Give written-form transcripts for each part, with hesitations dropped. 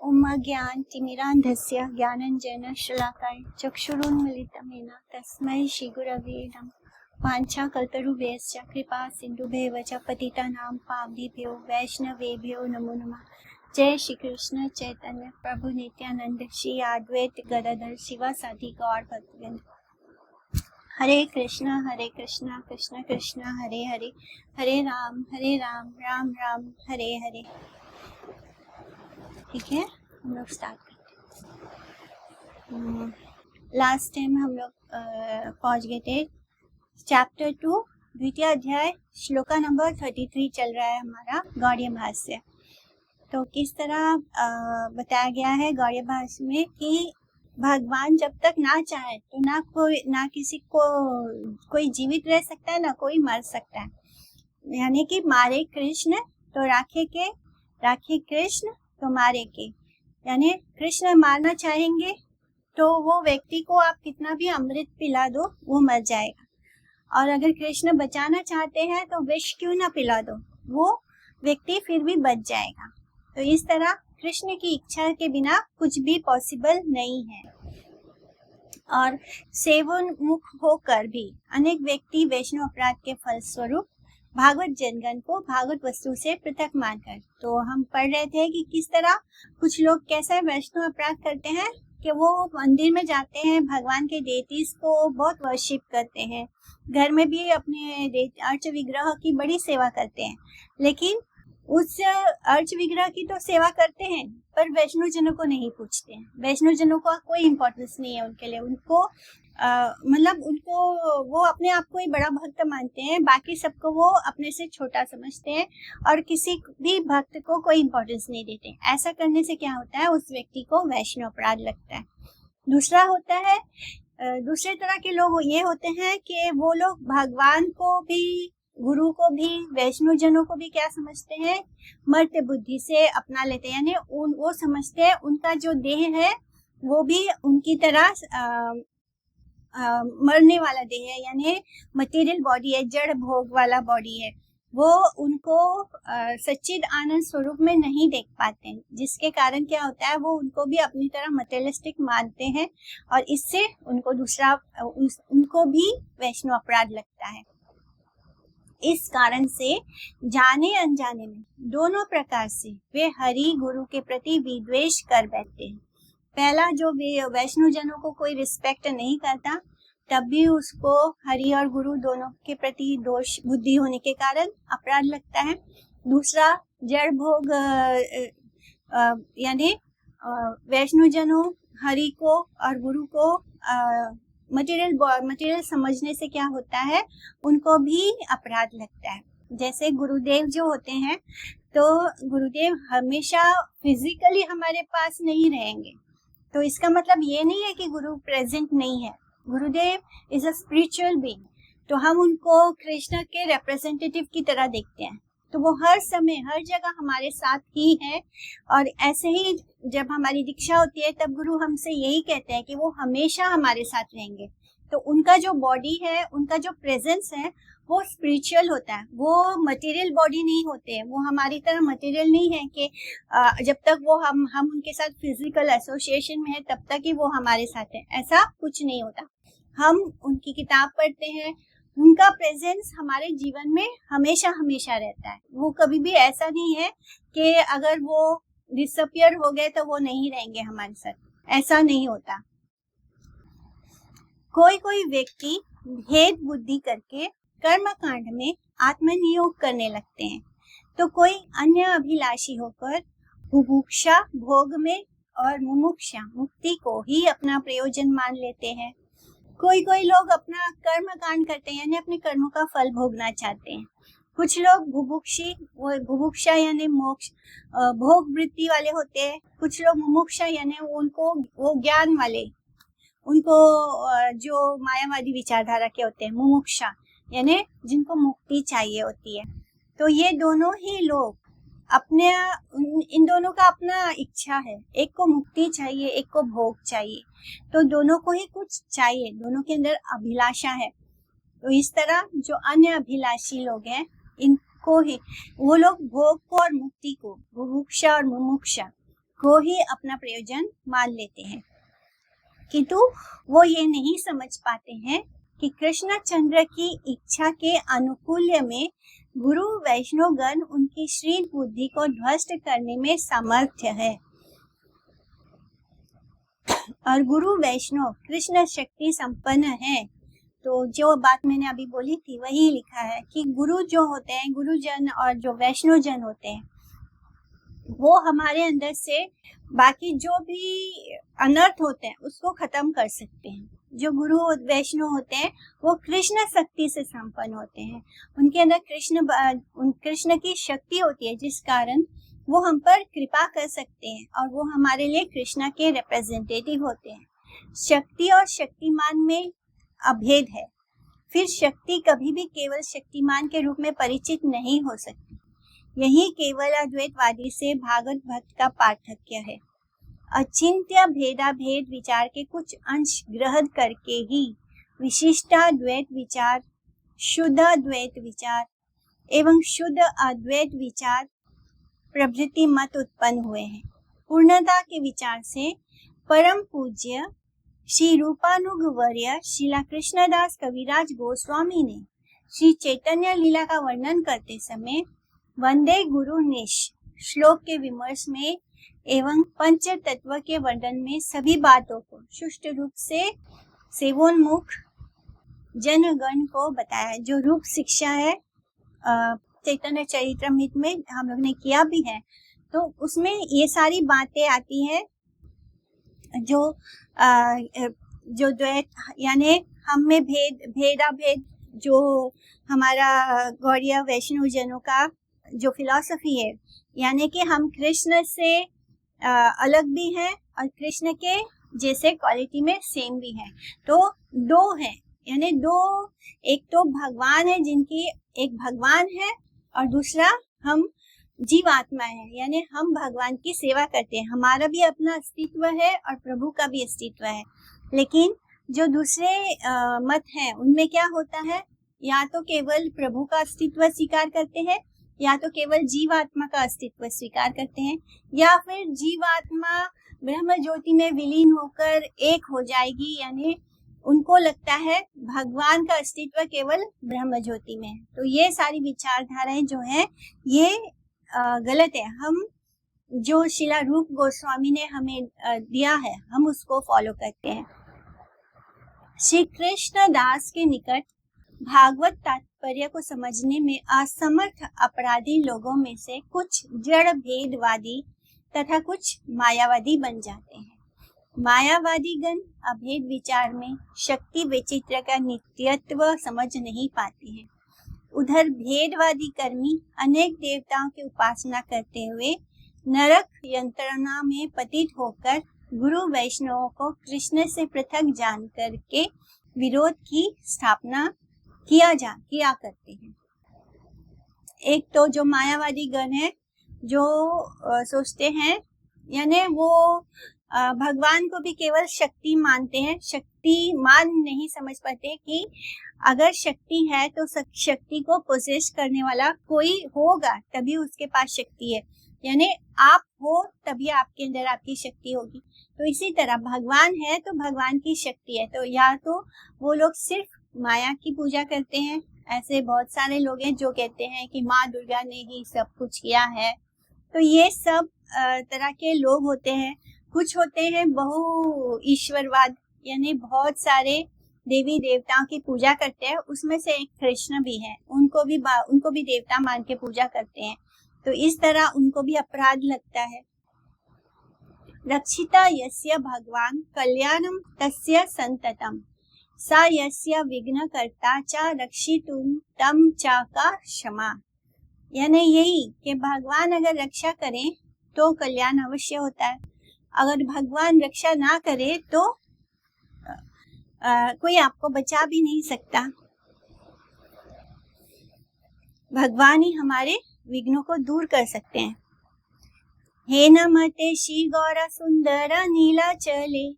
ओम ज्ञानतिमिरान्धस्य ज्ञानञ्जनशलाकाय चक्षुरुन्मिलितं येन तस्मै श्रीगुरवे नमः। वाञ्छाकल्पतरुभ्यश्च कृपा सिन्धुभ्येव च पतितानां पावनेभ्यो वैष्णवेभ्यो नमो नमः। जय श्री कृष्ण चैतन्य प्रभु नित्यानंद श्री अद्वैत गदाधर शिवासादि गौर भक्तवृंद। हरे कृष्णा कृष्ण कृष्ण हरे हरे, हरे राम राम राम हरे हरे। ठीक है, हम लोग स्टार्ट करते हैं। लास्ट टाइम हम लोग पहुंच गए थे चैप्टर 2 द्वितीय अध्याय श्लोका नंबर 33 चल रहा है हमारा गौड़ीय भाष्य। तो किस तरह बताया गया है गौड़ीय भाष्य में कि भगवान जब तक ना चाहे तो ना किसी को कोई जीवित रह सकता है, ना कोई मर सकता है। यानी कि मारे कृष्ण तो राखे कृष्ण तो मारे के, यानी कृष्ण मारना चाहेंगे तो वो व्यक्ति को आप कितना भी अमृत पिला दो वो मर जाएगा, और अगर कृष्ण बचाना चाहते हैं तो विष क्यों ना पिला दो वो व्यक्ति फिर भी बच जाएगा। तो इस तरह कृष्ण की इच्छा के बिना कुछ भी पॉसिबल नहीं है। और सेवोन्मुख होकर भी अनेक व्यक्ति वैष्णव अपराध के फलस्वरूप भागवत जनगण को भागवत वस्तु से पृथक मानकर, तो हम पढ़ रहे थे कि किस तरह कुछ लोग कैसा वैष्णव अपराध करते हैं कि वो मंदिर में जाते हैं, भगवान के डेटीज को बहुत वर्शिप करते हैं, घर में भी अपने अर्च विग्रह की बड़ी सेवा करते हैं, लेकिन उस अर्च विग्रह की तो सेवा करते हैं पर वैष्णव जनों को नहीं पूछते हैं। वैष्णव जनों का कोई इम्पोर्टेंस नहीं है उनके लिए। उनको उनको वो अपने आप को ही बड़ा भक्त मानते हैं, बाकी सबको वो अपने से छोटा समझते हैं और किसी भी भक्त को कोई इम्पोर्टेंस नहीं देते। ऐसा करने से क्या होता है, उस व्यक्ति को वैष्णव अपराध लगता है। दूसरा होता है, दूसरे तरह के लोग ये होते हैं कि वो लोग भगवान को भी, गुरु को भी, वैष्णव जनों को भी क्या समझते हैं, मर्त्य बुद्धि से अपना लेते हैं। यानी वो समझते हैं उनका जो देह है वो भी उनकी तरह मरने वाला देह है, यानी मटेरियल बॉडी है, जड़ भोग वाला बॉडी है। वो उनको सच्चिद आनंद स्वरूप में नहीं देख पाते हैं, जिसके कारण क्या होता है, वो उनको भी अपनी तरह मटेरियलिस्टिक मानते हैं और इससे उनको भी वैष्णव अपराध लगता है। इस कारण से जाने अनजाने में दोनों प्रकार से वे हरि गुरु के प्रति विद्वेष कर बैठते हैं। पहला, जो वैष्णव जनों को कोई रिस्पेक्ट नहीं करता, तब भी उसको हरि और गुरु दोनों के प्रति दोष बुद्धि होने के कारण अपराध लगता है। दूसरा, जड़ भोग, यानी वैष्णव जनों हरि को और गुरु को मटेरियल समझने से क्या होता है, उनको भी अपराध लगता है। जैसे गुरुदेव जो होते हैं, तो गुरुदेव हमेशा फिजिकली हमारे पास नहीं रहेंगे, तो इसका मतलब ये नहीं है कि गुरु प्रेजेंट नहीं है। गुरुदेव इज अ स्पिरिचुअल बीइंग, तो हम उनको कृष्ण के रिप्रेजेंटेटिव की तरह देखते हैं, तो वो हर समय हर जगह हमारे साथ ही है। और ऐसे ही जब हमारी दीक्षा होती है तब गुरु हमसे यही कहते हैं कि वो हमेशा हमारे साथ रहेंगे। तो उनका जो बॉडी है, उनका जो प्रेजेंस है वो स्पिरिचुअल होता है, वो मटेरियल बॉडी नहीं होते हैं। वो हमारी तरह मटेरियल नहीं है कि जब तक वो हम उनके साथ फिजिकल एसोसिएशन में है तब तक ही वो हमारे साथ है, ऐसा कुछ नहीं होता। हम उनकी किताब पढ़ते हैं, उनका प्रेजेंस हमारे जीवन में हमेशा हमेशा रहता है। वो कभी भी ऐसा नहीं है कि अगर वो डिसअपियर हो गए तो वो नहीं रहेंगे हमारे साथ, ऐसा नहीं होता। कोई व्यक्ति भेद बुद्धि करके कर्म कांड में आत्मनियोग करने लगते हैं, तो कोई अन्य अभिलाषी होकर बुभुक्षा भोग में और मुमुक्षा मुक्ति को ही अपना प्रयोजन मान लेते हैं। कोई लोग अपना कर्म कांड करते हैं, यानी अपने कर्मों का फल भोगना चाहते हैं। कुछ लोग बुभुक्षा यानी मोक्ष भोग वृत्ति वाले होते हैं। कुछ लोग मुमुक्षा यानी उनको वो ज्ञान वाले, उनको जो मायावादी विचारधारा के होते हैं, मुमुक्षा यानी जिनको मुक्ति चाहिए होती है। तो ये दोनों ही लोग इन दोनों का अपना इच्छा है, एक को मुक्ति चाहिए, एक को भोग चाहिए, तो दोनों को ही कुछ चाहिए, दोनों के अंदर अभिलाषा है। तो इस तरह जो अन्य अभिलाषी लोग हैं, इनको ही वो लोग भोग को और मुक्ति को, बुभुक्षा और मुमुक्षा को ही अपना प्रयोजन मान लेते हैं, किंतु वो ये नहीं समझ पाते हैं कि कृष्णचंद्र की इच्छा के अनुकूल्य में गुरु वैष्णवगण उनकी श्रील बुद्धि को ध्वस्त करने में सामर्थ्य है। और गुरु वैष्णव कृष्ण शक्ति संपन्न है। तो जो बात मैंने अभी बोली थी वही लिखा है कि गुरु जो होते हैं, गुरुजन और जो वैष्णव जन होते हैं, वो हमारे अंदर से बाकी जो भी अनर्थ होते हैं उसको खत्म कर सकते हैं। जो गुरु वैष्णव होते हैं वो कृष्ण शक्ति से संपन्न होते हैं, उनके अंदर कृष्ण की शक्ति होती है, जिस कारण वो हम पर कृपा कर सकते हैं और वो हमारे लिए कृष्ण के रिप्रेजेंटेटिव होते हैं। शक्ति और शक्तिमान में अभेद है। फिर शक्ति कभी भी केवल शक्तिमान के रूप में परिचित नहीं हो सकती। यही केवल अद्वैतवादी से भागवत भक्त का पार्थक्य है। अचिंत्य भेदाभेद विचार के कुछ अंश ग्रहण करके ही विशिष्टाद्वैत विचार, शुद्ध अद्वैत विचार एवं शुद्ध अद्वैत विचार प्रभृति मत उत्पन्न हुए हैं। पूर्णता के विचार से परम पूज्य श्री रूपानुगवर्य श्रीला कृष्णदास कविराज गोस्वामी ने श्री चैतन्य लीला का वर्णन करते समय वंदे गुरु निश श्लोक के विमर्श में एवं पंच तत्व के वर्णन में सभी बातों को सुष्ट रूप से सेवोन्मुख जनगण को बताया। जो रूप शिक्षा है चैतन्य चरितमृत में हम लोग ने किया भी है, तो उसमें ये सारी बातें आती है जो द्वैत यानी हम में भेदाभेद, जो हमारा गौड़ीय वैष्णव जनों का जो फिलॉसफी है, यानी कि हम कृष्ण से अलग भी हैं और कृष्ण के जैसे क्वालिटी में सेम भी हैं। तो दो हैं, यानी दो, एक तो भगवान है, जिनकी एक भगवान है और दूसरा हम जीवात्मा है, यानी हम भगवान की सेवा करते हैं। हमारा भी अपना अस्तित्व है और प्रभु का भी अस्तित्व है। लेकिन जो दूसरे मत हैं उनमें क्या होता है, या तो केवल प्रभु का अस्तित्व स्वीकार करते हैं, या तो केवल जीवात्मा का अस्तित्व स्वीकार करते हैं, या फिर जीवात्मा ब्रह्म ज्योति में विलीन होकर एक हो जाएगी, यानी उनको लगता है भगवान का अस्तित्व केवल ब्रह्म ज्योति में। तो ये सारी विचारधाराएं जो है ये गलत है। हम जो श्रीला रूप गोस्वामी ने हमें दिया है हम उसको फॉलो करते हैं। श्री कृष्ण दास के निकट भागवत तात्पर्य को समझने में असमर्थ अपराधी लोगों में से कुछ जड़ भेदवादी तथा कुछ मायावादी बन जाते हैं। मायावादी गण अभेद विचार में शक्ति विचित्र का नित्यत्व समझ नहीं पाते हैं। उधर भेदवादी कर्मी अनेक देवताओं की उपासना करते हुए नरक यंत्रणा में पतित होकर गुरु वैष्णवों को कृष्ण से पृथक जान करके विरोध की स्थापना किया करते हैं। एक तो जो मायावादी गण है जो सोचते हैं, यानी वो भगवान को भी केवल शक्ति मानते हैं, शक्ति मान नहीं समझ पाते कि अगर शक्ति है तो शक्ति को पोसेस करने वाला कोई होगा तभी उसके पास शक्ति है, यानी आप हो तभी आपके अंदर आपकी शक्ति होगी। तो इसी तरह भगवान है तो भगवान की शक्ति है। तो या तो वो लोग सिर्फ माया की पूजा करते हैं, ऐसे बहुत सारे लोग हैं जो कहते हैं कि माँ दुर्गा ने ही सब कुछ किया है। तो ये सब तरह के लोग होते हैं। कुछ होते हैं बहु ईश्वरवाद, यानी बहुत सारे देवी देवताओं की पूजा करते हैं। उसमें से एक कृष्ण भी है, उनको भी देवता मान के पूजा करते हैं। तो इस तरह उनको भी अपराध लगता है। रक्षिता यस्य भगवान कल्याणम तस्य संततम सा यस्य विघ्न कर्ता चा रक्षितुम तम चा का क्षमा, यानी यही कि भगवान अगर रक्षा करें तो कल्याण अवश्य होता है, अगर भगवान रक्षा ना करे तो कोई आपको बचा भी नहीं सकता। भगवान ही हमारे विघ्नों को दूर कर सकते हैं। हे नमते श्री गौरा सुंदर नीला चले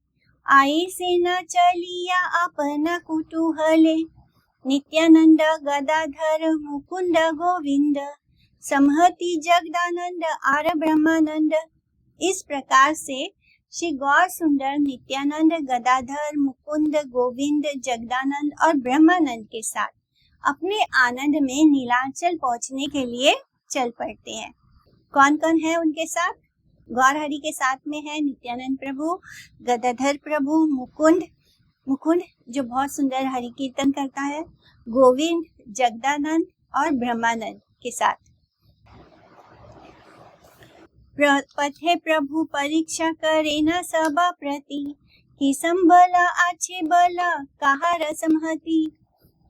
आई से न चलिया अपना कुतूहले नित्यानंद गदाधर मुकुंद गोविंद समहति जगदानंद आर ब्रह्मानंद इस प्रकार से श्री गौर सुंदर नित्यानंद, गदाधर, मुकुंद, गोविंद, जगदानंद और ब्रह्मानंद के साथ अपने आनंद में नीलांचल पहुंचने के लिए चल पड़ते हैं। कौन कौन है उनके साथ? गौर हरि के साथ में है नित्यानंद प्रभु, गदाधर प्रभु, मुकुंद जो बहुत सुंदर हरि कीर्तन करता है, गोविंद, जगदानंद और ब्रह्मानंद के साथ। पथे प्रभु परीक्षा करे न सबा प्रति, कि संबल आछे बल कहा रसमहती,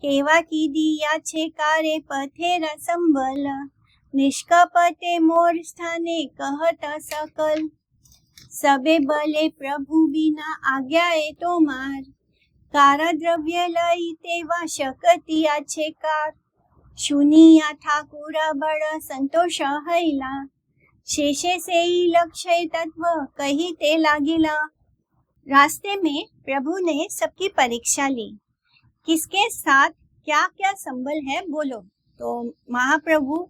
केवा की दिया छे कारे पथे रसंबल, निष्कपटे मोर स्थाने कहता सकल, सबे बले प्रभु बिना आज्ञा ए तो मार, कारा द्रव्य लई तेवा शकती आछे कार, सुनिया ठाकुरा बड़ा संतोष हैला, शेषे से ही लक्ष्य तत्व कही ते लागिला। रास्ते में प्रभु ने सबकी परीक्षा ली, किसके साथ क्या क्या संबल है बोलो। तो महाप्रभु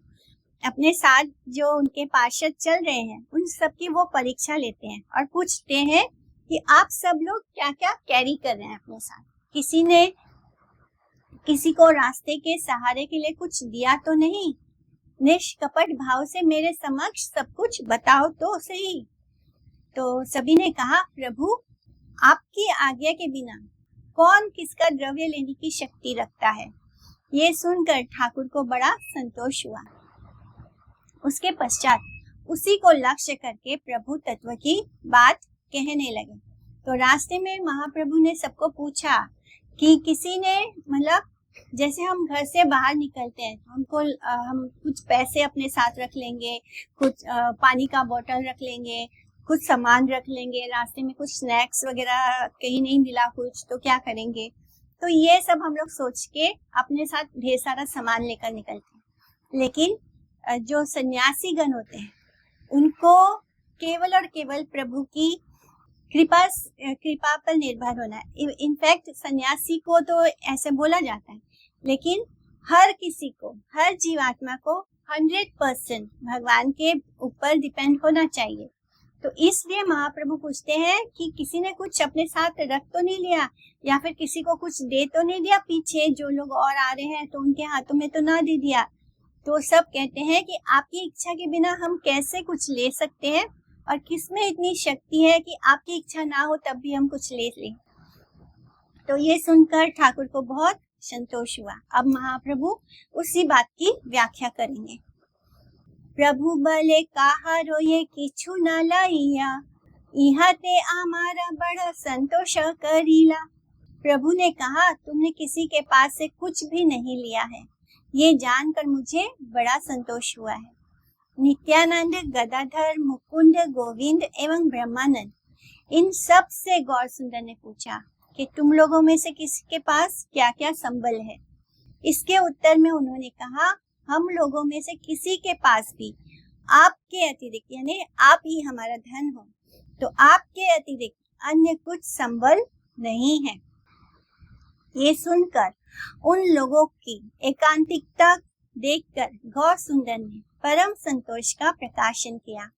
अपने साथ जो उनके पार्षद चल रहे हैं उन सबकी वो परीक्षा लेते हैं और पूछते हैं कि आप सब लोग क्या क्या कैरी कर रहे हैं अपने साथ। किसी ने किसी को रास्ते के सहारे के लिए कुछ दिया तो नहीं? निष्कपट भाव से मेरे समक्ष सब कुछ बताओ तो सही। तो सभी ने कहा, प्रभु आपकी आज्ञा के बिना कौन किसका द्रव्य लेने की शक्ति रखता है। ये सुनकर ठाकुर को बड़ा संतोष हुआ। उसके पश्चात उसी को लक्ष्य करके प्रभु तत्व की बात कहने लगे। तो रास्ते में महाप्रभु ने सबको पूछा कि किसी ने, मतलब जैसे हम घर से बाहर निकलते हैं तो हम कुछ पैसे अपने साथ रख लेंगे, कुछ पानी का बोतल रख लेंगे, कुछ सामान रख लेंगे, रास्ते में कुछ स्नैक्स वगैरह कहीं नहीं मिला कुछ तो क्या करेंगे। तो ये सब हम लोग सोच के अपने साथ ढेर सारा सामान लेकर निकलते हैं। लेकिन जो सन्यासी गण होते हैं उनको केवल और केवल प्रभु की कृपा पर निर्भर होना है। इनफैक्ट सन्यासी को तो ऐसे बोला जाता है, लेकिन हर किसी को, हर जीवात्मा को 100% भगवान के ऊपर डिपेंड होना चाहिए। तो इसलिए महाप्रभु पूछते हैं कि किसी ने कुछ अपने साथ रख तो नहीं लिया, या फिर किसी को कुछ दे तो नहीं दिया, पीछे जो लोग और आ रहे हैं तो उनके हाथों में तो ना दे दिया। तो सब कहते हैं कि आपकी इच्छा के बिना हम कैसे कुछ ले सकते हैं, और किसमें इतनी शक्ति है कि आपकी इच्छा ना हो तब भी हम कुछ ले लें। तो ये सुनकर ठाकुर को बहुत संतोष हुआ। अब महाप्रभु उसी बात की व्याख्या करेंगे। प्रभु बले कहा रोये किछु न लइया, इहा ते आमारा बड़ा संतोष करीला। प्रभु ने कहा, तुमने किसी के पास से कुछ भी नहीं लिया है, ये जानकर मुझे बड़ा संतोष हुआ है। नित्यानंद, गदाधर, मुकुंद, गोविंद एवं ब्रह्मानंद, इन सब से गौर सुंदर ने पूछा कि तुम लोगों में से किसी के पास क्या क्या संबल है। इसके उत्तर में उन्होंने कहा, हम लोगों में से किसी के पास भी आपके अतिरिक्त, यानी आप ही हमारा धन हो, तो आपके अतिरिक्त अन्य कुछ संबल नहीं है। ये सुनकर उन लोगों की एकांतिकता देखकर गौर सुंदर ने परम संतोष का प्रकाशन किया।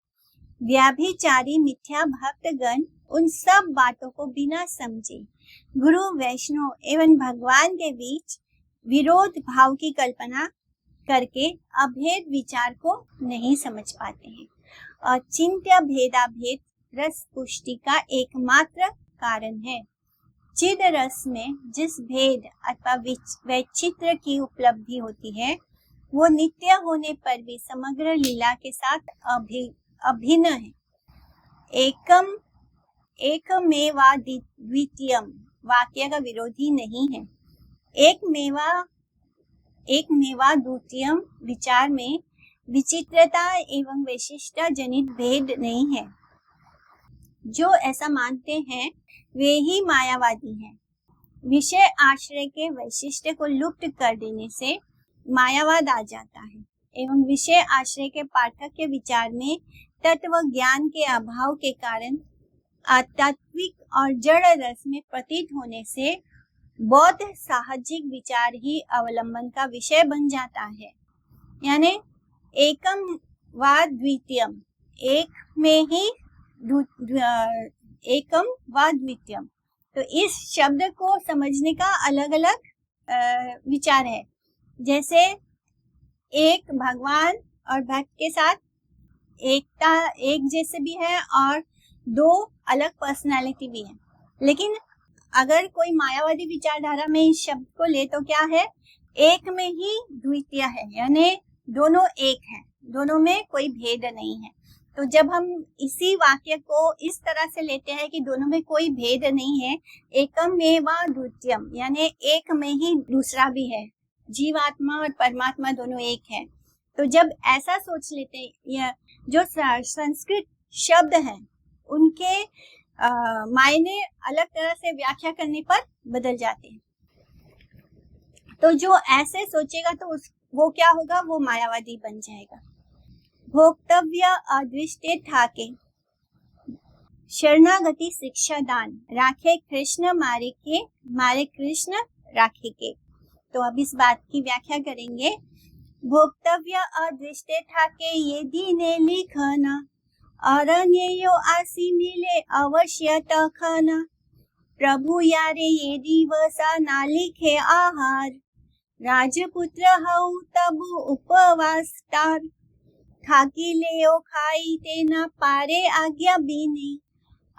व्याभिचारी मिथ्या भक्तगण उन सब बातों को बिना समझे गुरु, वैष्णव एवं भगवान के बीच विरोध भाव की कल्पना करके अभेद विचार को नहीं समझ पाते हैं। और चिंत्य भेदाभेद रस पुष्टि का एकमात्र कारण है। चिद रस में जिस भेद अथवा वैचित्र की उपलब्धि होती है वो नित्य होने पर भी समग्र लीला के साथ अभिन्न है। एकमेवा द्वितीयम वाक्य का विरोधी नहीं है। एक मेवा द्वितीयम विचार में विचित्रता एवं वैशिष्टता जनित भेद नहीं है। जो ऐसा मानते हैं वे ही मायावादी हैं। विषय आश्रय के वैशिष्ट्य को लुप्त कर देने से मायावाद आ जाता है एवं विषय आश्रय के पाठक के विचार में तत्व ज्ञान के अभाव के कारण अतात्विक और जड़ रस में प्रतीत होने से बौद्ध साहजिक विचार ही अवलंबन का विषय बन जाता है। यानी एकम व द्वितीयम, एक में ही एकम व द्वितीयम। तो इस शब्द को समझने का अलग अलग विचार है। जैसे एक भगवान और भक्त के साथ एकता एक जैसे भी है और दो अलग पर्सनालिटी भी है। लेकिन अगर कोई मायावादी विचारधारा में इस शब्द को ले तो क्या है, एक में ही द्वितीय है, यानी दोनों एक है, दोनों में कोई भेद नहीं है। तो जब हम इसी वाक्य को इस तरह से लेते हैं कि दोनों में कोई भेद नहीं है, एकम एवं द्वितीयम, यानी एक में ही दूसरा भी है, जीवात्मा और परमात्मा दोनों एक है। तो जब ऐसा सोच लेते हैं, या जो संस्कृत शब्द हैं उनके मायने अलग तरह से व्याख्या करने पर बदल जाते हैं। तो जो ऐसे सोचेगा तो वो क्या होगा, वो मायावादी बन जाएगा। भोक्तव्य अदृष्टे थाके शरणागति शिक्षा दान, राखे कृष्ण मारे कृष्ण राखे के। तो अब इस बात की व्याख्या करेंगे। भोक्तव्य अदृष्टे थाके ये दीने लिखना, अरण्यो आसी मिले अवश्य तखना, प्रभु यारे ये दिवसा ना लिखे आहार, राजपुत्र हऊ तबु उपवास तार, थाकी लेओ खाई तेना पारे आज्ञा बीने,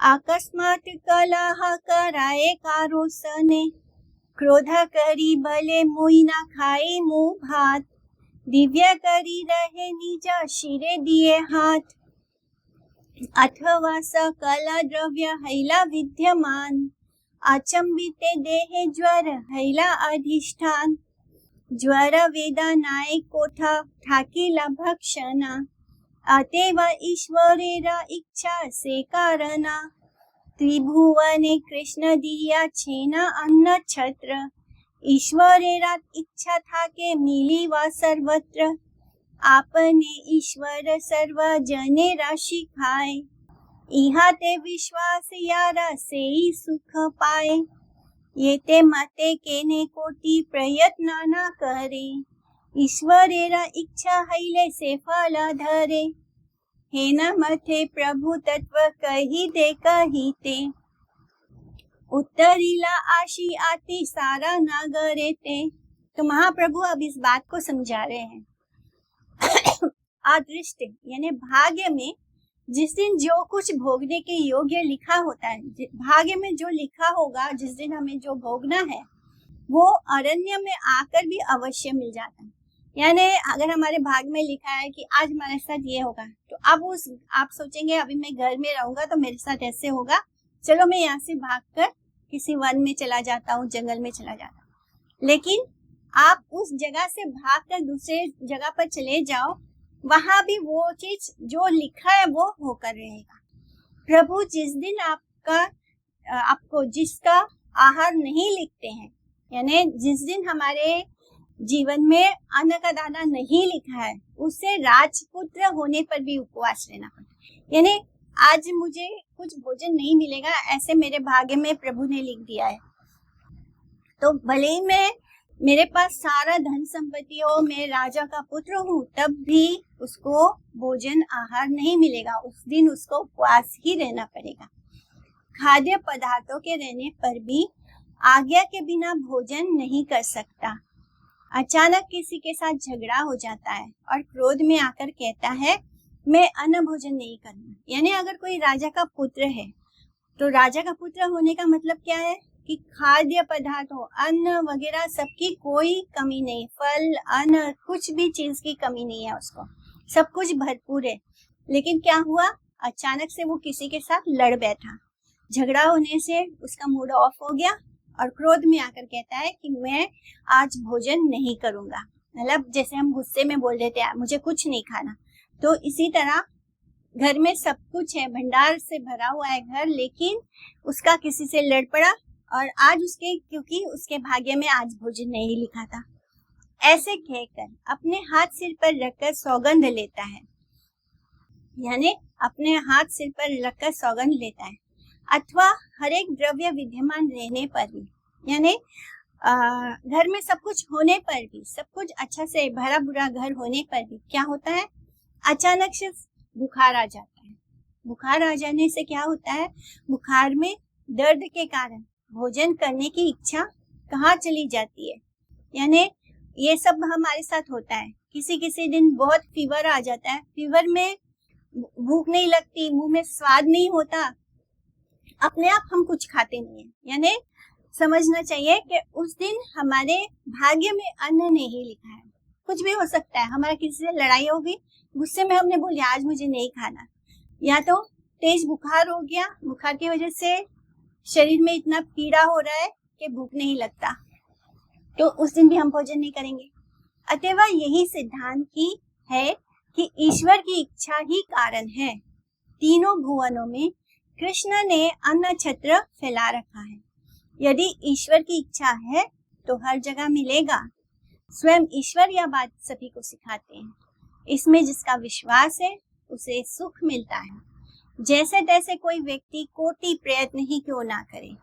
अकस्मात कलह कराए कारो सने, क्रोध करी भले मुई ना खाए मुँह भात, दिव्य करी रहे निज शिरे दिए हाथ, अथवा सकल द्रव्य हैला विद्यमान, अचंबिते देहे ज्वर हैला अधिष्ठान, ज्वर वेदनाए कोठा ठाकीला भक्षणा, अतेव ईश्वरेरा इच्छा से कारणा, त्रिभुवने कृष्ण दिया छेना अन्न छत्र, ईश्वरेरा इच्छा था के मिली व सर्वत्र, आपने ईश्वर सर्व जने राशि खाए, इहा ते विश्वास यारा से ही सुख पाए, ये ते मते केने कोटि प्रयत्न न करे, ईश्वरेरा इच्छा हैले से फल धरे, हे न मथे प्रभु तत्व कही दे कहीते, उत्तरीला आशी आती सारा नागरे ते। तो महाप्रभु अब इस बात को समझा रहे हैं। अदृष्ट यानी भाग्य में जिस दिन जो कुछ भोगने के योग्य लिखा होता है, भाग्य में जो लिखा होगा, जिस दिन हमें जो भोगना है वो अरण्य में आकर भी अवश्य मिल जाता है। यानी अगर हमारे भाग्य में लिखा है कि आज हमारे साथ ये होगा, तो अब आप सोचेंगे अभी मैं घर में रहूंगा तो मेरे साथ ऐसे होगा, चलो मैं यहाँ से भागकर किसी वन में चला जाता हूँ, जंगल में चला जाता हूँ। लेकिन आप उस जगह से भागकर दूसरे जगह पर चले जाओ, वहां भी वो चीज जो लिखा है वो होकर रहेगा। प्रभु जिस दिन आपको जिसका आहार नहीं लिखते हैं, यानी जिस दिन हमारे जीवन में अन्न का दाना नहीं लिखा है, उससे राजपुत्र होने पर भी उपवास रहना पड़ता है। यानी आज मुझे कुछ भोजन नहीं मिलेगा, ऐसे मेरे भाग्य में प्रभु ने लिख दिया है, तो भले ही मैं मेरे पास सारा धन संपत्ति हो, मैं राजा का पुत्र हूँ, तब भी उसको भोजन आहार नहीं मिलेगा। उस दिन उसको उपवास ही रहना पड़ेगा। खाद्य पदार्थों के रहने पर भी आज्ञा के बिना भोजन नहीं कर सकता। अचानक किसी के साथ झगड़ा हो जाता है और क्रोध में आकर कहता है मैं अन्न भोजन नहीं करना। यानी अगर कोई राजा का पुत्र है, तो राजा का पुत्र होने का मतलब क्या है कि खाद्य पदार्थों, अन्न वगैरह सबकी कोई कमी नहीं, फल अन्न कुछ भी चीज की कमी नहीं है, उसको सब कुछ भरपूर है। लेकिन क्या हुआ, अचानक से वो किसी के साथ लड़ बैठा, झगड़ा होने से उसका मूड ऑफ हो गया और क्रोध में आकर कहता है कि मैं आज भोजन नहीं करूंगा। मतलब जैसे हम गुस्से में बोल देते हैं मुझे कुछ नहीं खाना, तो इसी तरह घर में सब कुछ है, भंडार से भरा हुआ है घर, लेकिन उसका किसी से लड़ पड़ा और आज क्योंकि उसके भाग्य में आज भोजन नहीं लिखा था। ऐसे कहकर अपने हाथ सिर पर रखकर सौगंध लेता है, यानी अपने हाथ सिर पर रखकर सौगंध लेता है। अथवा हर एक द्रव्य विद्यमान रहने पर भी, यानी घर में सब कुछ होने पर भी, सब कुछ अच्छा से भरा बुरा घर होने पर भी क्या होता है, अचानक से बुखार आ जाता है, बुखार आ जाने से क्या होता है, बुखार में दर्द के कारण भोजन करने की इच्छा कहाँ चली जाती है। यानी ये सब हमारे साथ होता है। किसी किसी दिन बहुत फीवर आ जाता है, फीवर में भूख नहीं लगती, मुंह में स्वाद नहीं होता, अपने आप हम कुछ खाते नहीं है। यानी समझना चाहिए कि उस दिन हमारे भाग्य में अन्न नहीं लिखा है। कुछ भी हो सकता है, हमारा किसी से लड़ाई होगी, गुस्से में हमने बोला आज मुझे नहीं खाना, या तो तेज बुखार हो गया, बुखार की वजह से शरीर में इतना पीड़ा हो रहा है कि भूख नहीं लगता, तो उस दिन भी हम भोजन नहीं करेंगे। अतएव यही सिद्धांत की है कि ईश्वर की इच्छा ही कारण है। तीनों भुवनों में कृष्ण ने अन्न छत्र फैला रखा है। यदि ईश्वर की इच्छा है तो हर जगह मिलेगा। स्वयं ईश्वर यह बात सभी को सिखाते हैं। इसमें जिसका विश्वास है उसे सुख मिलता है। जैसे तैसे कोई व्यक्ति कोटि प्रयत्न ही क्यों ना करे,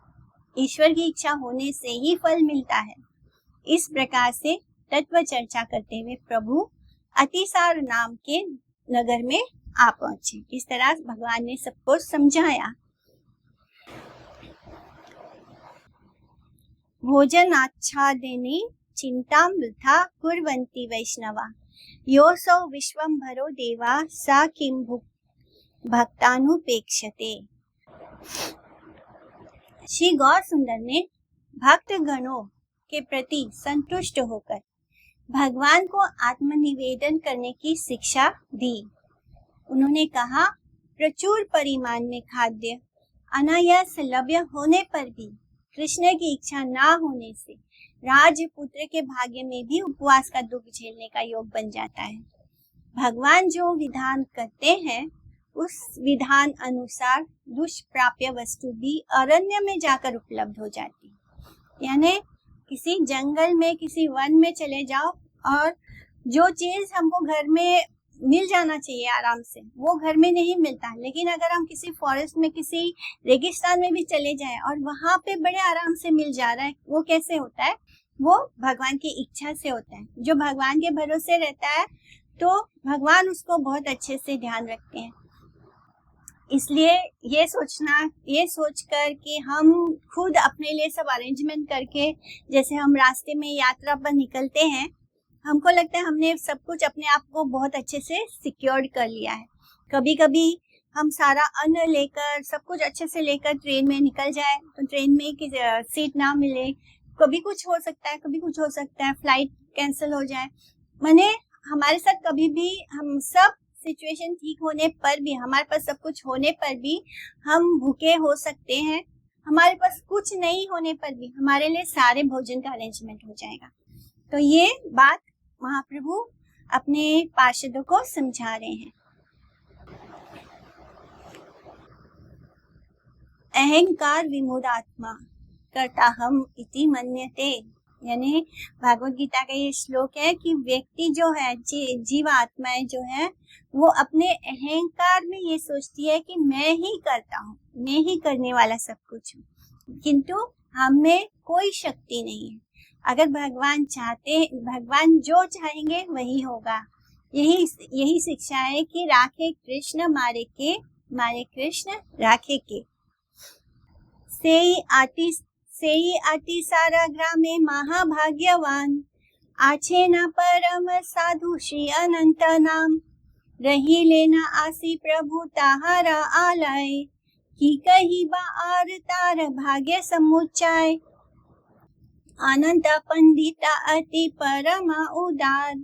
ईश्वर की इच्छा होने से ही फल मिलता है। इस प्रकार से तत्व चर्चा करते हुए प्रभु अतिसार नाम के नगर में आ पहुंचे। इस तरह भगवान ने सबको समझाया। भोजन आच्छादने चिंता वृथा कुर्वन्ति वैष्णवा, योऽसौ विश्वम्भरो देवा सा किं भक्तानुपेक्षते। श्री गौर सुंदर ने भक्त गणों के प्रति संतुष्ट होकर भगवान को आत्मनिवेदन करने की शिक्षा दी। उन्होंने कहा, प्रचुर परिमाण में खाद्य अनायास लभ्य होने पर भी कृष्ण की इच्छा ना होने से राजपुत्र के भाग्य में भी उपवास का दुख झेलने का योग बन जाता है। भगवान जो विधान करते हैं उस विधान अनुसार दुष्प्राप्य वस्तु भी अरण्य में जाकर उपलब्ध हो जाती है। यानी किसी जंगल में, किसी वन में चले जाओ और जो चीज हमको घर में मिल जाना चाहिए आराम से, वो घर में नहीं मिलता। लेकिन अगर हम किसी फॉरेस्ट में, किसी रेगिस्तान में भी चले जाएं और वहां पे बड़े आराम से मिल जा रहा है, वो कैसे होता है? वो भगवान की इच्छा से होता है। जो भगवान के भरोसे रहता है तो भगवान उसको बहुत अच्छे से ध्यान रखते हैं। इसलिए ये सोचकर कि हम खुद अपने लिए सब अरेंजमेंट करके, जैसे हम रास्ते में यात्रा पर निकलते हैं, हमको लगता है हमने सब कुछ अपने आप को बहुत अच्छे से सिक्योर्ड कर लिया है। कभी कभी हम सारा अन्न लेकर, सब कुछ अच्छे से लेकर ट्रेन में निकल जाए तो ट्रेन में सीट ना मिले, कभी कुछ हो सकता है, फ्लाइट कैंसिल हो जाए। माने हमारे साथ कभी भी हम सब सिचुएशन ठीक होने पर भी, हमारे पास सब कुछ होने पर भी हम भूखे हो सकते हैं। हमारे पास कुछ नहीं होने पर भी हमारे लिए सारे भोजन का अरेंजमेंट हो जाएगा। तो ये बात महाप्रभु अपने पार्षदों को समझा रहे हैं। अहंकार विमूढ़ात्मा कर्ता हम इति मन्यते। यानी भागवत गीता का ये श्लोक है कि व्यक्ति जो है, जीव आत्माएं जो है, वो अपने अहंकार में ये सोचती है कि मैं ही करता हूँ, मैं ही करने वाला सब कुछ हूँ, किंतु हम में कोई शक्ति नहीं है। अगर भगवान जो चाहेंगे वही होगा। यही शिक्षा है कि राखे कृष्ण मारे कृष्ण राखे के। सेई आति सारा ग्रामे महाभाग्यवान, आछे न परम साधु श्री अनंत नाम, रही लेना आसी प्रभु ताहारा आलाय, की कही बार तार भाग्य समुच्चाय, अनंत पंडिता अति परमा उदार,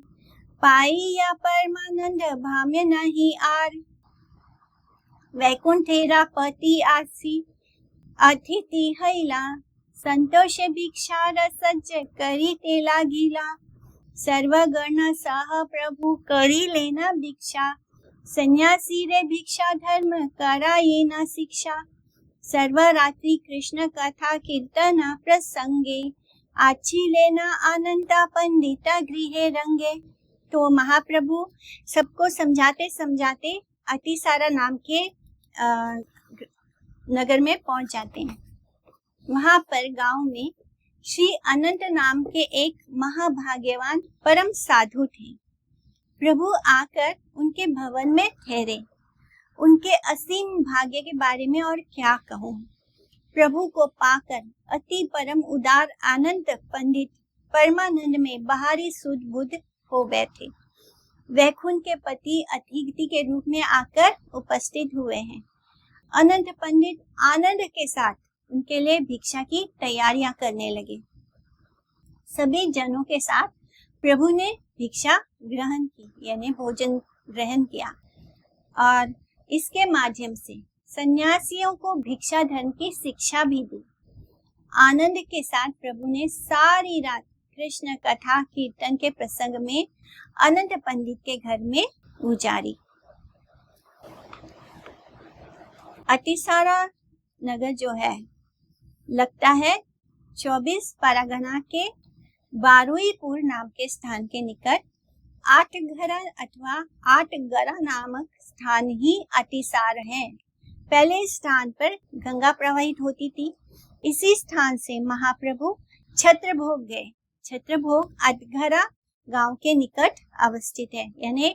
पाइया परमानंद भाम्य नहीं आर, वैकुंठेरा पति आसी अतिथि हैला, संतोष भिक्षा रसज करी तेला गीला, सर्वगण सह प्रभु करी लेना भिक्षा, सन्यासी रे भिक्षा धर्म कराये न शिक्षा, सर्वरात्रि कृष्ण कथा कीर्तन प्रसंगे, आची लेना अनंता पंडिता गृहे रंगे। तो महाप्रभु सबको समझाते समझाते अतिसारा नाम के नगर में पहुंच जाते हैं। वहां पर गांव में श्री अनंत नाम के एक महाभाग्यवान परम साधु थे। प्रभु आकर उनके भवन में ठहरे उनके असीम भाग्य के बारे में और क्या कहूँ। प्रभु को पाकर अति परम उदार आनंद पंडित परमानंद में बाहरी सुध बुद्ध हो बैठे। वैकुंठ के पति अतिथि के रूप में आकर उपस्थित हुए हैं। अनंत पंडित आनंद के साथ उनके लिए भिक्षा की तैयारियां करने लगे। सभी जनों के साथ प्रभु ने भिक्षा ग्रहण की, यानी भोजन ग्रहण किया, और इसके माध्यम से सन्यासियों को भिक्षा धर्म की शिक्षा भी दी। आनंद के साथ प्रभु ने सारी रात कृष्ण कथा कीर्तन के प्रसंग में अनंत पंडित के घर में गुजारी। अतिसारा नगर जो है लगता है 24 परगना के बारुईपुर नाम के स्थान के निकट आठघरा अथवा आठगरा नामक स्थान ही अतिसार है। पहले इस स्थान पर गंगा प्रवाहित होती थी। इसी स्थान से महाप्रभु छत्रभोग गए। छत्रभोग आठघरा गांव के निकट अवस्थित है, यानी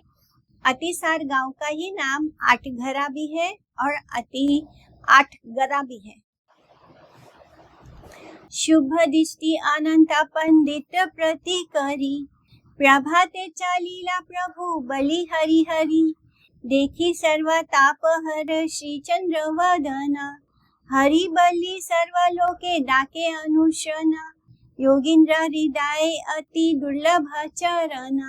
अतिसार गांव का ही नाम आठघरा भी है और आठगरा भी है। शुभ दृष्टि अनंत पंडित प्रति करी, प्रभाते चालीला प्रभु बलि हरि हरि, देखी सर्व ताप हर श्री चंद्र वदना, हरि बलि सर्वलोके डाके अनुशन, योगिंद्र हृदय अति दुर्लभ चरण,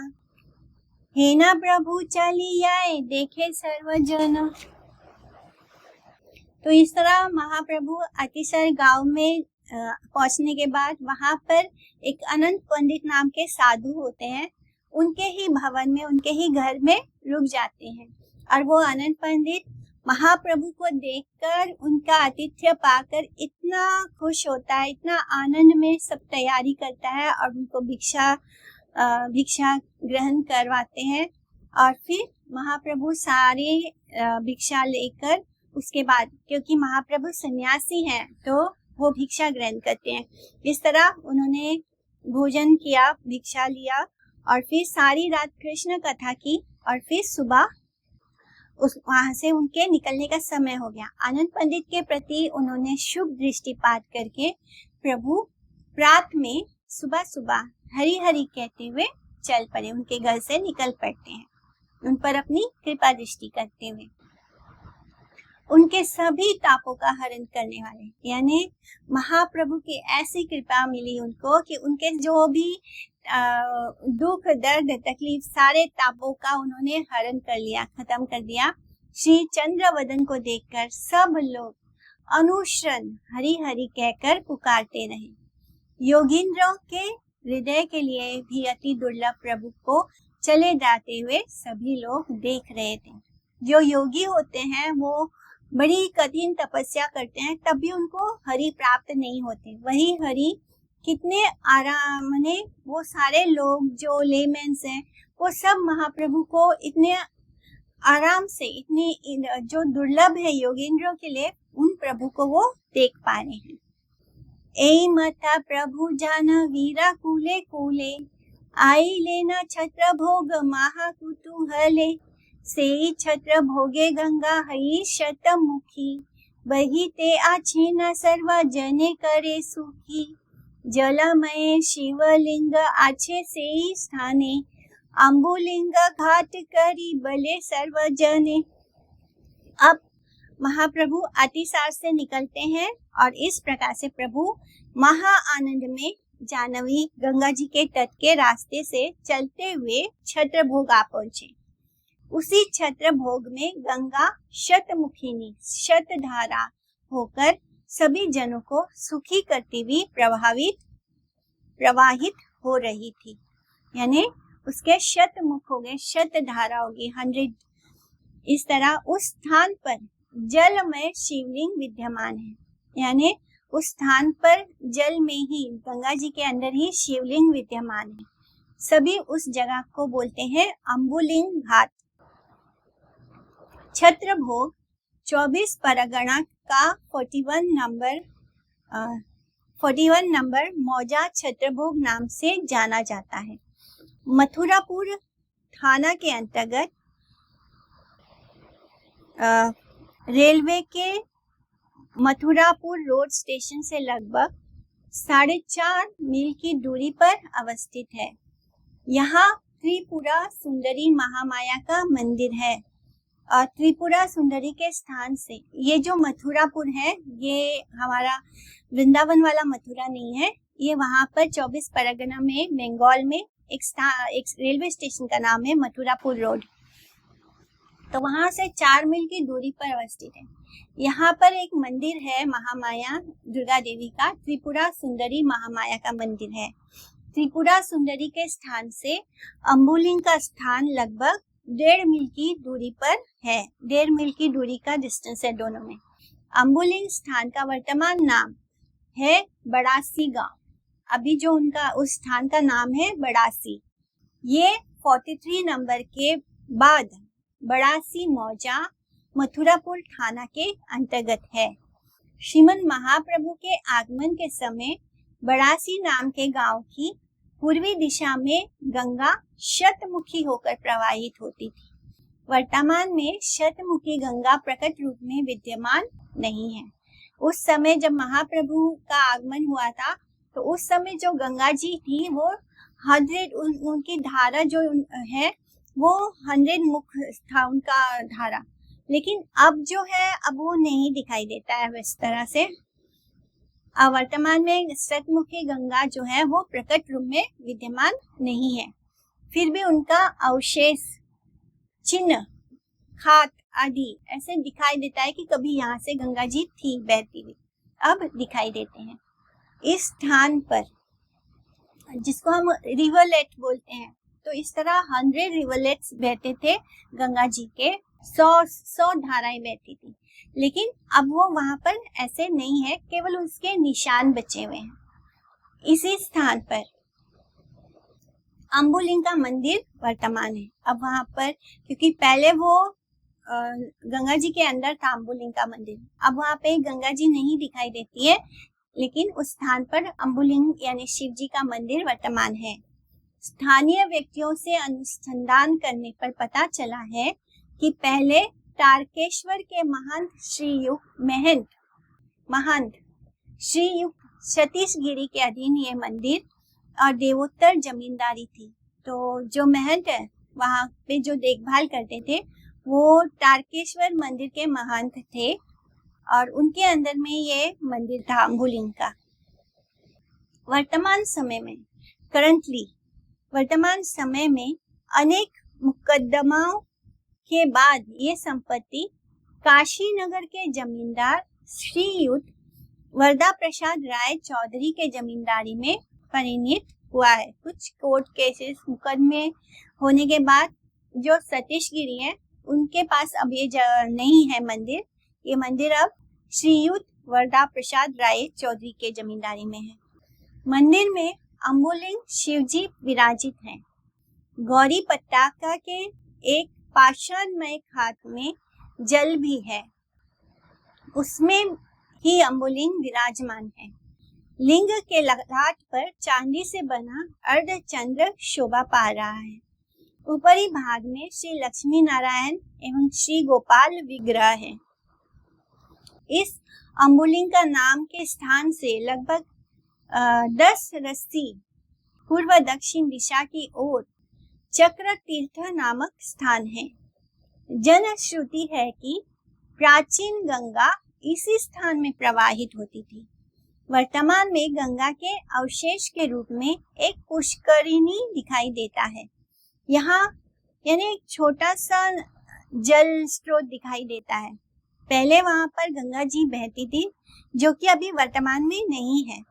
हे ना प्रभु चली आए देखे सर्वजन। तो इस तरह महाप्रभु अतिसार गांव में पहुंचने के बाद वहां पर एक अनंत पंडित नाम के साधु होते हैं। उनके ही भवन में, उनके ही घर में रुक जाते हैं, और वो अनंत पंडित महाप्रभु को देखकर, उनका आतिथ्य पाकर इतना खुश होता है, इतना आनंद में सब तैयारी करता है और उनको भिक्षा ग्रहण करवाते हैं। और फिर महाप्रभु सारे भिक्षा लेकर, उसके बाद क्योंकि महाप्रभु सन्यासी हैं तो वो भिक्षा ग्रहण करते हैं। इस तरह उन्होंने भोजन किया, भिक्षा लिया और फिर सारी रात कृष्ण कथा की, और फिर सुबह वहां से उनके निकलने का समय हो गया। आनंद पंडित के प्रति उन्होंने शुभ दृष्टिपात करके प्रभु प्रात में सुबह सुबह हरि हरि कहते हुए चल पड़े, उनके घर से निकल पड़ते हैं, उन पर अपनी कृपा दृष्टि करते हुए। उनके सभी तापों का हरण करने वाले, यानी महाप्रभु की ऐसी कृपा मिली उनको कि उनके जो भी दुख दर्द तकलीफ सारे तापों का उन्होंने हरण कर लिया, खत्म कर दिया। श्री चंद्रवदन को देखकर सब लोग अनुश्रन हरि हरि कहकर पुकारते रहे। योगिंद्रों के हृदय के लिए भी अति दुर्लभ प्रभु को चले जाते हुए सभी लोग देख रहे थे। जो योगी होते हैं वो बड़ी कठिन तपस्या करते हैं, तब भी उनको हरि प्राप्त नहीं होते। वही हरि कितने आराम ने, वो सारे लोग जो लेमेंस हैं वो सब महाप्रभु को इतने आराम से, इतनी जो दुर्लभ है योगेंद्रों के लिए, उन प्रभु को वो देख पा रहे हैं। ए मता प्रभु जान वीरा कूले कूले, आई लेना छत्र भोग महा कुतूहले, से छत्र भोगे गंगा हई शतमुखी, बही ते आछे न सर्व जने करे सुखी, जलमय शिवलिंग आछे से स्थाने, अम्बुलिंग घाट करी बले सर्वजने। अब महाप्रभु अतिसार से निकलते हैं और इस प्रकार से प्रभु महा आनंद में जानवी गंगा जी के तट के रास्ते से चलते हुए छत्रभोग आ पहुंचे। उसी छत्रभोग में गंगा शतमुखिनी शतधारा होकर सभी जनों को सुखी करती हुई प्रवाहित हो रही थी, यानी उसके शतमुख हो गए, शतधारा होगी 100। इस तरह उस स्थान पर जलमय शिवलिंग विद्यमान है, यानी उस स्थान पर जल में ही, गंगा जी के अंदर ही शिवलिंग विद्यमान है। सभी उस जगह को बोलते हैं अम्बुलिंग घाट। छत्रभोग 24 परगना का 41 नंबर मौजा छत्रभोग नाम से जाना जाता है। मथुरापुर थाना के अंतर्गत रेलवे के मथुरापुर रोड स्टेशन से लगभग 4.5 मील की दूरी पर अवस्थित है। यहाँ त्रिपुरा सुंदरी महामाया का मंदिर है। और त्रिपुरा सुंदरी के स्थान से ये जो मथुरापुर है, ये हमारा वृंदावन वाला मथुरा नहीं है, ये वहां पर 24 परगना में बंगाल में एक रेलवे स्टेशन का नाम है मथुरापुर रोड। तो वहां से 4 मील की दूरी पर अवस्थित है। यहाँ पर एक मंदिर है महामाया दुर्गा देवी का, त्रिपुरा सुंदरी महामाया का मंदिर है। त्रिपुरा सुंदरी के स्थान से अम्बुलिंग का स्थान लगभग 1.5 मील की दूरी पर है। 1.5 मील की दूरी का डिस्टेंस है दोनों में। अम्बुलिंग स्थान का वर्तमान नाम है बड़ासी गांव। अभी जो उनका उस स्थान का नाम है बड़ासी। ये 43 नंबर के बाद बड़ासी मौजा मथुरापुर थाना के अंतर्गत है। श्रीमन महाप्रभु के आगमन के समय बड़ासी नाम के गांव की पूर्वी दिशा में गंगा शतमुखी होकर प्रवाहित होती थी। वर्तमान में शतमुखी गंगा प्रकट रूप में विद्यमान नहीं है। उस समय जब महाप्रभु का आगमन हुआ था, तो उस समय जो गंगा जी थी वो 100 उनकी धारा जो है वो 100 मुख था उनका धारा, लेकिन अब जो है अब वो नहीं दिखाई देता है इस तरह से। वर्तमान में शतमुखी गंगा जो है वो प्रकट रूप में विद्यमान नहीं है। फिर भी उनका अवशेष, चिन्ह, खात आदि ऐसे दिखाई देता है कि कभी यहाँ से गंगा जी थी बहती हुई, अब दिखाई देते हैं। इस स्थान पर जिसको हम रिवरलेट बोलते हैं, तो इस तरह 100 रिवरलेट्स बहते थे गंगा जी के, 100 धाराएं बहती थी, लेकिन अब वो वहां पर ऐसे नहीं है, केवल उसके निशान बचे हुए हैं। इसी स्थान पर अम्बुलिंग का मंदिर वर्तमान है। अब वहां पर, क्योंकि पहले वो गंगा जी के अंदर था अम्बुलिंग का मंदिर, अब वहां पे गंगा जी नहीं दिखाई देती है, लेकिन उस स्थान पर अम्बुलिंग यानी शिव जी का मंदिर वर्तमान है। स्थानीय व्यक्तियों से अनुसंधान करने पर पता चला है कि पहले तारकेश्वर के महंत श्रीयुक्त सतीश गिरी के अधीन ये मंदिर और देवोत्तर जमींदारी थी। तो जो महंत है वहां पे जो देखभाल करते थे वो तारकेश्वर मंदिर के महंत थे, और उनके अंदर में ये मंदिर था अम्बुलिंग का। वर्तमान समय में अनेक मुकदमाओं के बाद ये संपत्ति काशी नगर के जमींदार श्रीयुक्त वरदा प्रसाद राय चौधरी के जमींदारी में परिणित हुआ है। कुछ कोर्ट केसेस मुकदमे होने के बाद जो सतीश गिरी है उनके पास अब ये नहीं है मंदिर, ये मंदिर अब श्रीयुक्त वरदा प्रसाद राय चौधरी के जमींदारी में है। मंदिर में अम्बुलिंग शिवजी विराजित हैं। गौरी पताका के एक पाषाणमय खात में जल भी है, उसमें ही अम्बुलिंग विराजमान है। लिंग के ललाट पर चांदी से बना अर्धचंद्र शोभा पा रहा है। ऊपरी भाग में श्री लक्ष्मी नारायण एवं श्री गोपाल विग्रह है। इस अम्बुलिंग का नाम के स्थान से लगभग 10 रस्सी पूर्व दक्षिण दिशा की ओर चक्र तीर्थ नामक स्थान है। जनश्रुति है कि प्राचीन गंगा इसी स्थान में प्रवाहित होती थी। वर्तमान में गंगा के अवशेष के रूप में एक पुष्करिणी दिखाई देता है। यहाँ यानी एक छोटा सा जल स्रोत दिखाई देता है। पहले वहां पर गंगा जी बहती थी, जो कि अभी वर्तमान में नहीं है।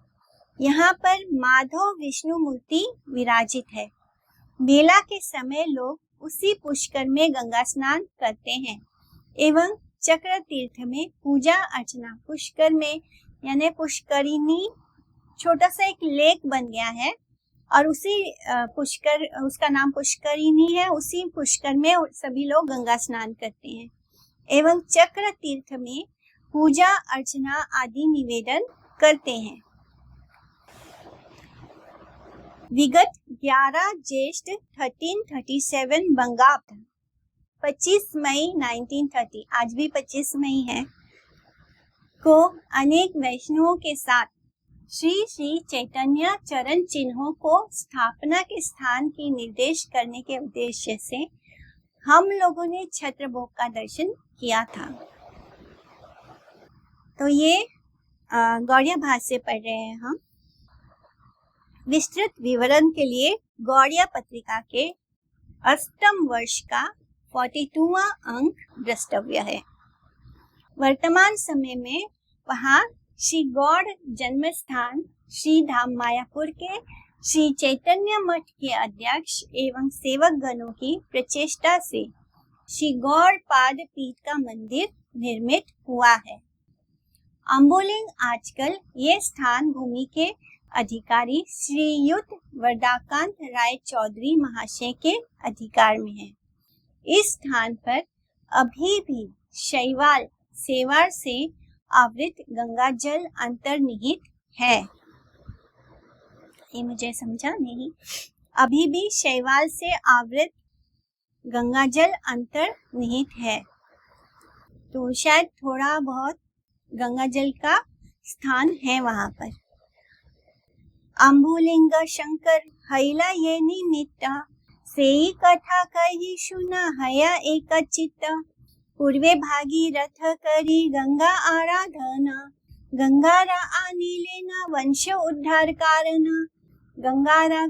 यहाँ पर माधव विष्णु मूर्ति विराजित है। मेला के समय लोग उसी पुष्कर में गंगा स्नान करते हैं एवं चक्र तीर्थ में पूजा अर्चना। पुष्कर में यानी पुष्करिणी छोटा सा एक लेक बन गया है, और उसी पुष्कर, उसका नाम पुष्करिणी है, उसी पुष्कर में सभी लोग गंगा स्नान करते हैं एवं चक्र तीर्थ में पूजा अर्चना आदि निवेदन करते हैं। विगत 11 ज्येष्ठ 1337 बंगाब्द 25 मई 1930, आज भी 25 मई है, को अनेक वैष्णवों के साथ श्री श्री चैतन्य चरण चिन्हों को स्थापना के स्थान की निर्देश करने के उद्देश्य से हम लोगों ने छत्रभोग का दर्शन किया था। तो ये गौड़िया भाष्य पढ़ रहे हैं हम। विस्तृत विवरण के लिए गौड़िया पत्रिका के 8वें वर्ष का 42वां अंक द्रष्टव्य है। वर्तमान समय में वहाँ श्री गौड़ जन्म स्थान श्री धाम मायापुर के श्री चैतन्य मठ के अध्यक्ष एवं सेवक गणों की प्रचेष्टा से श्री गौड़ पाद पीठ का मंदिर निर्मित हुआ है। अम्बोलिंग आजकल ये स्थान भूमि के अधिकारी श्रीयुत वरदाकांत राय चौधरी महाशय के अधिकार में है। इस स्थान पर अभी भी शैवाल सेवार से आवृत गंगा जल अंतर्निहित है। ये मुझे समझा नहीं। अभी भी शैवाल से आवृत गंगा जल अंतर्निहित है, तो शायद थोड़ा बहुत गंगा जल का स्थान है वहां पर। अम्बुलिंग शंकर हैला ये निमित्त सेई कथा कही सुना हया एक चित्त पूर्वे भागीरथ करी गंगा आराधना गंगारा आनी लेना वंश उद्धार कारण गंगारा